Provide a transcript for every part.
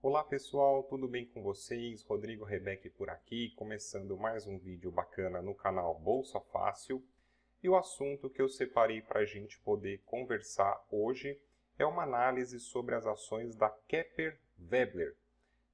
Olá pessoal, tudo bem com vocês? Rodrigo Rebeck por aqui, começando mais um vídeo bacana no canal Bolsa Fácil. E o assunto que eu separei para a gente poder conversar hoje é uma análise sobre as ações da Kepler Weber,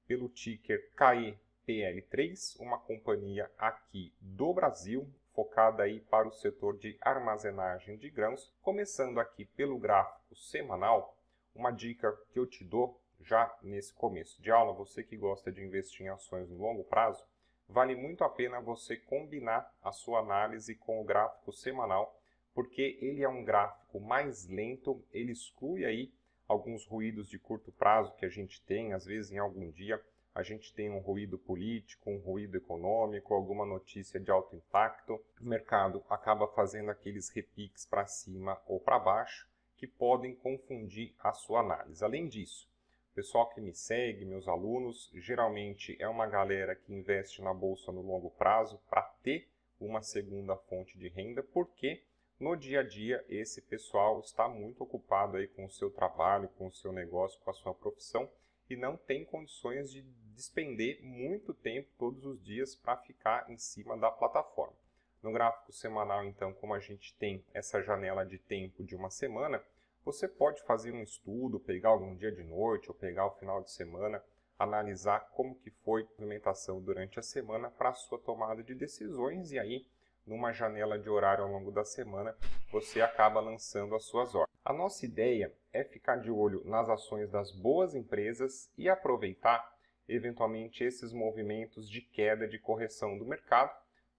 pelo ticker KEPL3, uma companhia aqui do Brasil, focada aí para o setor de armazenagem de grãos. Começando aqui pelo gráfico semanal, uma dica que eu te dou já nesse começo de aula, você que gosta de investir em ações no longo prazo, vale muito a pena você combinar a sua análise com o gráfico semanal, porque ele é um gráfico mais lento, ele exclui aí alguns ruídos de curto prazo que a gente tem, às vezes em algum dia a gente tem um ruído político, um ruído econômico, alguma notícia de alto impacto. O mercado acaba fazendo aqueles repiques para cima ou para baixo que podem confundir a sua análise. Além disso, o pessoal que me segue, meus alunos, geralmente é uma galera que investe na bolsa no longo prazo para ter uma segunda fonte de renda, porque no dia a dia esse pessoal está muito ocupado aí com o seu trabalho, com o seu negócio, com a sua profissão e não tem condições de despender muito tempo todos os dias para ficar em cima da plataforma. No gráfico semanal, então, como a gente tem essa janela de tempo de uma semana, você pode fazer um estudo, pegar algum dia de noite ou pegar o final de semana, analisar como que foi a movimentação durante a semana para a sua tomada de decisões e aí, numa janela de horário ao longo da semana, você acaba lançando as suas ordens. A nossa ideia é ficar de olho nas ações das boas empresas e aproveitar, eventualmente, esses movimentos de queda de correção do mercado,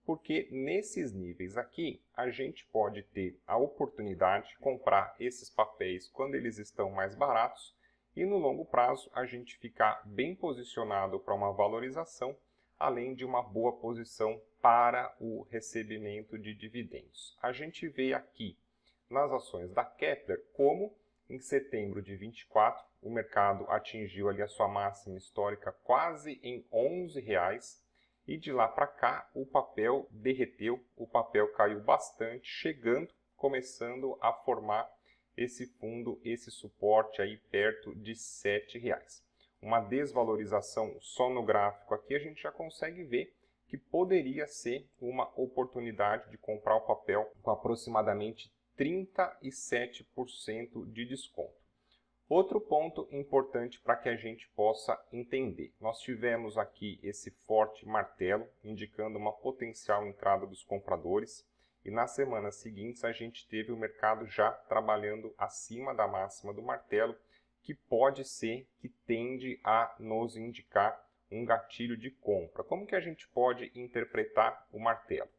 porque nesses níveis aqui a gente pode ter a oportunidade de comprar esses papéis quando eles estão mais baratos e no longo prazo a gente ficar bem posicionado para uma valorização, além de uma boa posição para o recebimento de dividendos. A gente vê aqui nas ações da Kepler como em setembro de 24 o mercado atingiu ali a sua máxima histórica quase em R$11, e de lá para cá o papel derreteu, o papel caiu bastante, começando a formar esse fundo, esse suporte aí perto de R$7. Uma desvalorização só no gráfico aqui a gente já consegue ver que poderia ser uma oportunidade de comprar o papel com aproximadamente 37% de desconto. Outro ponto importante para que a gente possa entender. Nós tivemos aqui esse forte martelo, indicando uma potencial entrada dos compradores, e nas semanas seguintes a gente teve o mercado já trabalhando acima da máxima do martelo, que pode ser que tende a nos indicar um gatilho de compra. Como que a gente pode interpretar o martelo?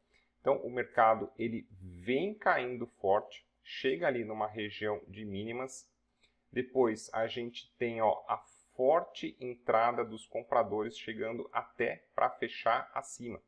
Então, o mercado ele vem caindo forte, chega ali numa região de mínimas. Depois a gente tem a forte entrada dos compradores chegando até para fechar acima.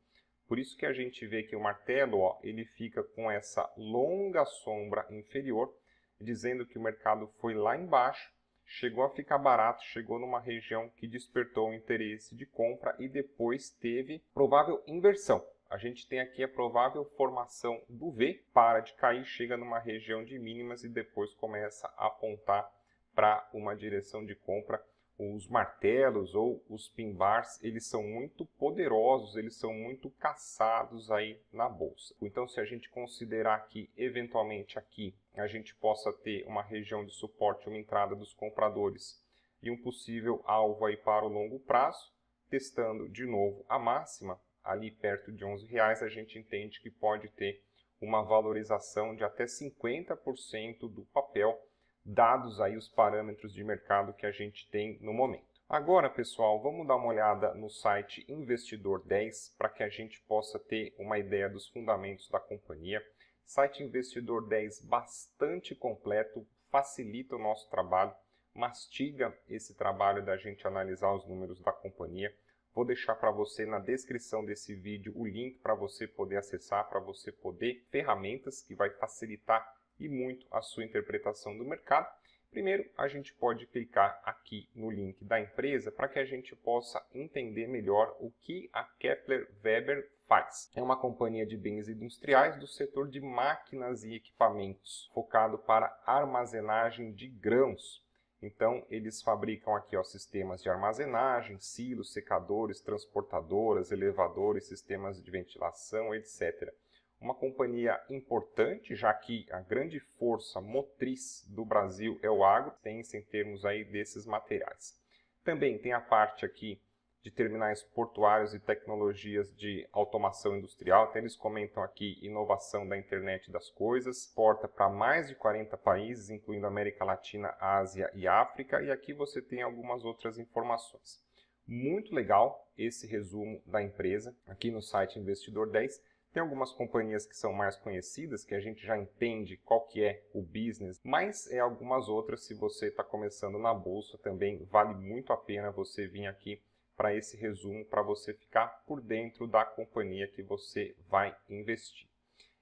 Por isso que a gente vê que o martelo ele fica com essa longa sombra inferior, dizendo que o mercado foi lá embaixo, chegou a ficar barato, chegou numa região que despertou o interesse de compra e depois teve provável inversão. A gente tem aqui a provável formação do V, para de cair, chega numa região de mínimas e depois começa a apontar para uma direção de compra. Os martelos ou os pin bars, eles são muito poderosos, eles são muito caçados aí na bolsa. Então, se a gente considerar que, eventualmente aqui, a gente possa ter uma região de suporte, uma entrada dos compradores e um possível alvo aí para o longo prazo, testando de novo a máxima, ali perto de R$11, a gente entende que pode ter uma valorização de até 50% do papel, dados aí os parâmetros de mercado que a gente tem no momento. Agora, pessoal, vamos dar uma olhada no site Investidor 10 para que a gente possa ter uma ideia dos fundamentos da companhia. Site Investidor 10 bastante completo, facilita o nosso trabalho, mastiga esse trabalho da gente analisar os números da companhia. Vou deixar para você na descrição desse vídeo o link para você poder acessar, para você poder ferramentas que vai facilitar e muito a sua interpretação do mercado. Primeiro, a gente pode clicar aqui no link da empresa para que a gente possa entender melhor o que a Kepler Weber faz. É uma companhia de bens industriais do setor de máquinas e equipamentos, focado para armazenagem de grãos. Então, eles fabricam aqui sistemas de armazenagem, silos, secadores, transportadoras, elevadores, sistemas de ventilação, etc. Uma companhia importante, já que a grande força motriz do Brasil é o agro, tem-se em termos aí desses materiais. Também tem a parte aqui de terminais portuários e tecnologias de automação industrial. Então, eles comentam aqui inovação da internet das coisas, exporta para mais de 40 países, incluindo América Latina, Ásia e África, e aqui você tem algumas outras informações. Muito legal esse resumo da empresa aqui no site Investidor 10. Tem algumas companhias que são mais conhecidas, que a gente já entende qual que é o business, mas algumas outras, se você está começando na bolsa, também vale muito a pena você vir aqui para esse resumo, para você ficar por dentro da companhia que você vai investir.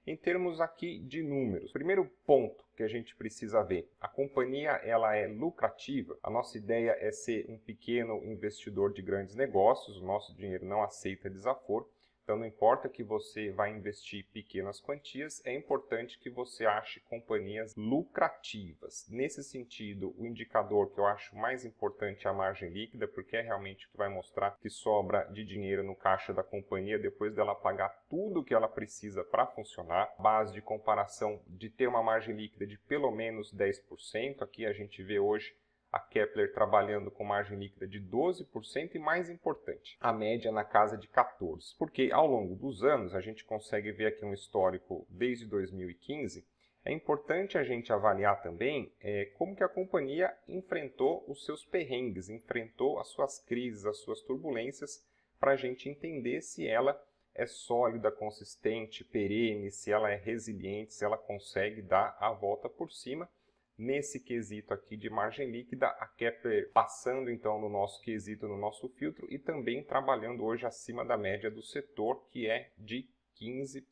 Em termos aqui de números, primeiro ponto que a gente precisa ver, a companhia ela é lucrativa. A nossa ideia é ser um pequeno investidor de grandes negócios, o nosso dinheiro não aceita desaforo. Então, não importa que você vai investir pequenas quantias, é importante que você ache companhias lucrativas. Nesse sentido, o indicador que eu acho mais importante é a margem líquida, porque é realmente o que vai mostrar que sobra de dinheiro no caixa da companhia depois dela pagar tudo o que ela precisa para funcionar. Base de comparação de ter uma margem líquida de pelo menos 10%. Aqui a gente vê hoje a Kepler trabalhando com margem líquida de 12% e, mais importante, a média na casa de 14%. Porque ao longo dos anos, a gente consegue ver aqui um histórico desde 2015, é importante a gente avaliar também como que a companhia enfrentou os seus perrengues, enfrentou as suas crises, as suas turbulências, para a gente entender se ela é sólida, consistente, perene, se ela é resiliente, se ela consegue dar a volta por cima. Nesse quesito aqui de margem líquida, a Kepler passando então no nosso quesito, no nosso filtro, e também trabalhando hoje acima da média do setor, que é de 15%.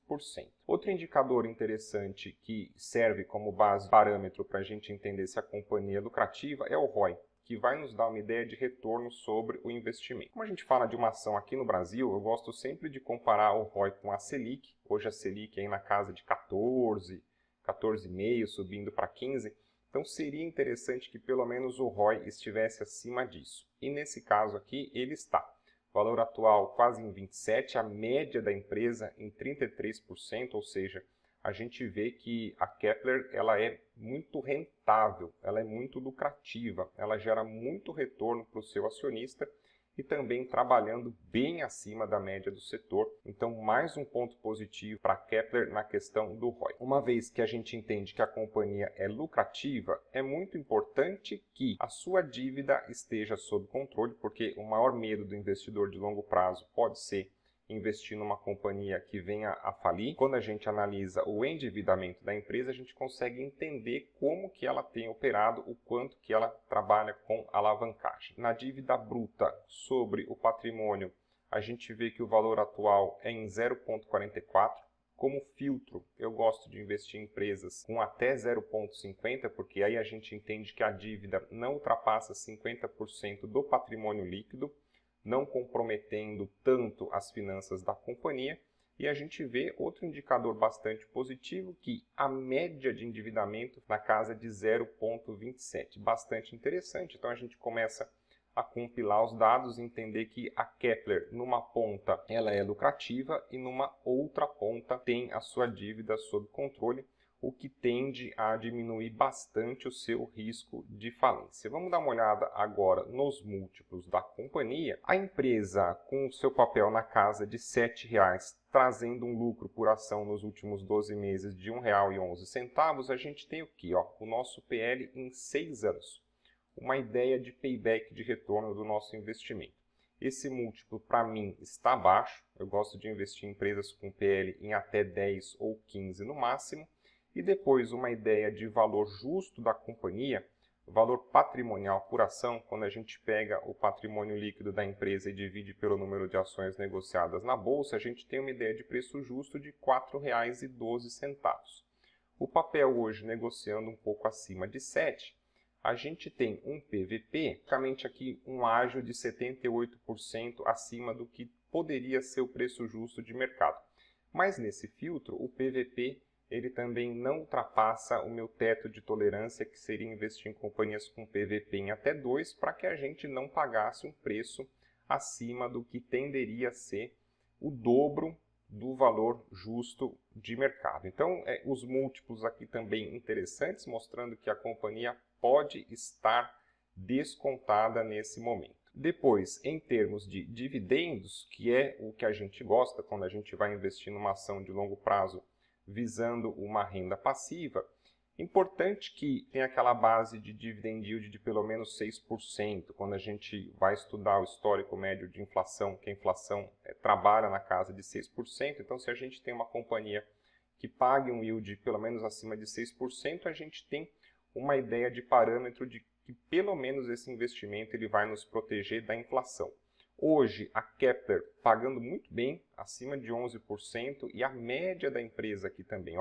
Outro indicador interessante que serve como base parâmetro para a gente entender se a companhia é lucrativa é o ROI, que vai nos dar uma ideia de retorno sobre o investimento. Como a gente fala de uma ação aqui no Brasil, eu gosto sempre de comparar o ROI com a Selic. Hoje a Selic é aí na casa de 14, 14,5, subindo para 15%. Então, seria interessante que pelo menos o ROI estivesse acima disso. E nesse caso aqui, ele está. Valor atual quase em 27%, a média da empresa em 33%, ou seja, a gente vê que a Kepler ela é muito rentável, ela é muito lucrativa, ela gera muito retorno para o seu acionista e também trabalhando bem acima da média do setor. Então, mais um ponto positivo para a Kepler na questão do ROI. Uma vez que a gente entende que a companhia é lucrativa, é muito importante que a sua dívida esteja sob controle, porque o maior medo do investidor de longo prazo pode ser investir numa companhia que venha a falir. Quando a gente analisa o endividamento da empresa, a gente consegue entender como que ela tem operado, o quanto que ela trabalha com alavancagem. Na dívida bruta sobre o patrimônio, a gente vê que o valor atual é em 0,44. Como filtro, eu gosto de investir em empresas com até 0,50, porque aí a gente entende que a dívida não ultrapassa 50% do patrimônio líquido, não comprometendo tanto as finanças da companhia. E a gente vê outro indicador bastante positivo, que a média de endividamento na casa de 0,27. Bastante interessante. Então a gente começa a compilar os dados e entender que a Kepler, numa ponta, ela é lucrativa e numa outra ponta tem a sua dívida sob controle, o que tende a diminuir bastante o seu risco de falência. Vamos dar uma olhada agora nos múltiplos da companhia. A empresa, com o seu papel na casa de R$ 7,00, trazendo um lucro por ação nos últimos 12 meses de R$ 1,11, a gente tem o quê? O nosso PL em 6 anos. Uma ideia de payback de retorno do nosso investimento. Esse múltiplo, para mim, está baixo. Eu gosto de investir em empresas com PL em até 10 ou 15 no máximo. E depois uma ideia de valor justo da companhia, valor patrimonial por ação, quando a gente pega o patrimônio líquido da empresa e divide pelo número de ações negociadas na bolsa, a gente tem uma ideia de preço justo de R$ 4,12. O papel hoje negociando um pouco acima de 7, a gente tem um PVP, praticamente aqui um ágio de 78% acima do que poderia ser o preço justo de mercado. Mas nesse filtro, o PVP ele também não ultrapassa o meu teto de tolerância, que seria investir em companhias com PVP em até 2, para que a gente não pagasse um preço acima do que tenderia a ser o dobro do valor justo de mercado. Então, os múltiplos aqui também interessantes, mostrando que a companhia pode estar descontada nesse momento. Depois, em termos de dividendos, que é o que a gente gosta quando a gente vai investir numa ação de longo prazo visando uma renda passiva, importante que tenha aquela base de dividend yield de pelo menos 6%, quando a gente vai estudar o histórico médio de inflação, que a inflação trabalha na casa de 6%, então se a gente tem uma companhia que pague um yield pelo menos acima de 6%, a gente tem uma ideia de parâmetro de que pelo menos esse investimento ele vai nos proteger da inflação. Hoje, a Kepler pagando muito bem, acima de 11%, e a média da empresa aqui também,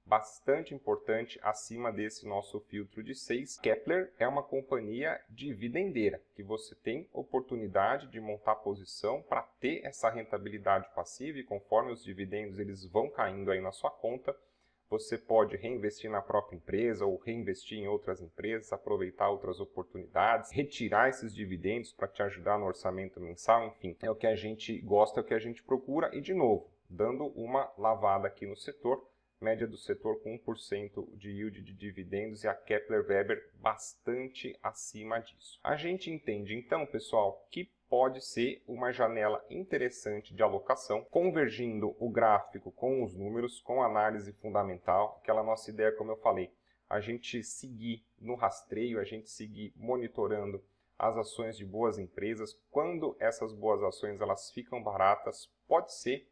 bastante importante, acima desse nosso filtro de 6. Kepler é uma companhia dividendeira, que você tem oportunidade de montar posição para ter essa rentabilidade passiva, e conforme os dividendos eles vão caindo aí na sua conta, você pode reinvestir na própria empresa ou reinvestir em outras empresas, aproveitar outras oportunidades, retirar esses dividendos para te ajudar no orçamento mensal, enfim, é o que a gente gosta, é o que a gente procura. E, de novo, dando uma lavada aqui no setor, média do setor com 1% de yield de dividendos e a Kepler Weber bastante acima disso. A gente entende, então, pessoal, que pode ser uma janela interessante de alocação, convergindo o gráfico com os números, com análise fundamental, aquela nossa ideia, como eu falei, a gente seguir no rastreio, a gente seguir monitorando as ações de boas empresas. Quando essas boas ações elas ficam baratas, pode ser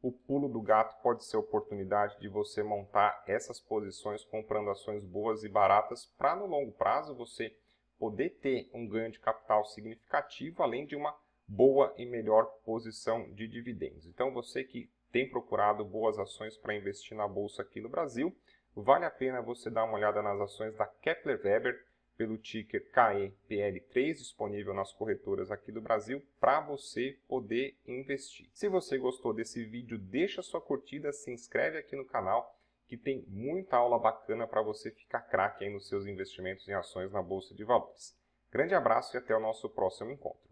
o pulo do gato, pode ser a oportunidade de você montar essas posições comprando ações boas e baratas para no longo prazo você poder ter um ganho de capital significativo, além de uma boa e melhor posição de dividendos. Então, você que tem procurado boas ações para investir na bolsa aqui no Brasil, vale a pena você dar uma olhada nas ações da Kepler Weber pelo ticker KEPL3, disponível nas corretoras aqui do Brasil, para você poder investir. Se você gostou desse vídeo, deixa sua curtida, se inscreve aqui no canal, que tem muita aula bacana para você ficar craque aí nos seus investimentos em ações na Bolsa de Valores. Grande abraço e até o nosso próximo encontro.